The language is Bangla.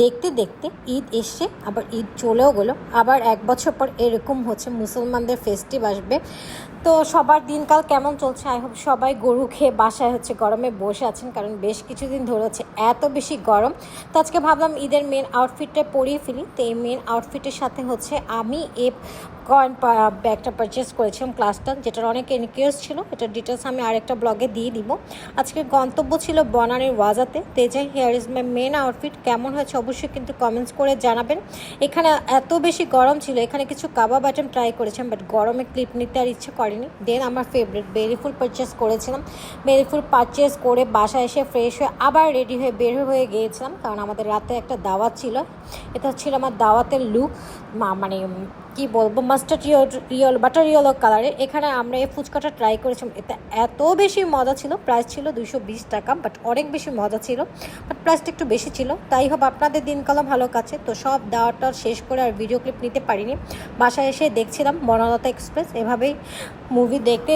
দেখতে দেখতে ঈদ এসছে, আবার ঈদ চলেও গেলো। আবার 1 বছর পর এরকম হচ্ছে মুসলমানদের ফেস্টিভ আসবে। তো সবার দিনকাল কেমন চলছে? আই হোপ সবাই গরু খেয়ে বাসায় হচ্ছে গরমে বসে আছেন, কারণ বেশ কিছুদিন ধরে হচ্ছে এত বেশি গরম। তো আজকে ভাবলাম ঈদের মেন আউটফিটটা পরিয়ে ফেলি। তো এই মেন আউটফিটের সাথে হচ্ছে আমি এই ব্যাগটা পারচেস করেছিলাম ক্লাসটা, যেটার অনেক এনকিউজ ছিল। এটার ডিটেলস আমি আরেকটা ব্লগে দিয়ে দিব। আজকের গন্তব্য ছিল বনানীর ওয়াজাতে। তেজাই here is my main outfit. কেমন হয়েছে অবশ্যই কিন্তু কমেন্টস করে জানাবেন। এখানে এত বেশি গরম ছিল, এখানে কিছু কাবাব আইটেম ট্রাই করেছিলাম, বাট গরমে ক্লিপ নিতে আর ইচ্ছে করেনি। দেন আমার ফেভারিট বেরিফুল পারচেস করেছিলাম। বেরিফুল পারচেস করে বাসায় এসে ফ্রেশ হয়ে আবার রেডি হয়ে বের হয়ে গিয়েছিলাম, কারণ আমাদের রাতে একটা দাওয়াত ছিল। এটা ছিল আমার দাওয়াতের লুক, মানে কি বলবো, মাস্টার্ড রিয়েল বাটার ইয়েলো কালারের। এখানে আমরা এই ফুচকাটা ট্রাই করেছিলাম, এটা এত বেশি মজা ছিল। প্রাইস ছিল 220 টাকা, বাট অনেক বেশি মজা ছিল, বাট প্রাইসটা একটু বেশি ছিল। তাই হোক আপনাদের দিনকালও ভালো কাছে। তো সব দাওয়াটা শেষ করে আর ভিডিও ক্লিপ নিতে পারিনি, বাসায় এসে দেখছিলাম বনলতা এক্সপ্রেস। এভাবেই মুভি দেখতে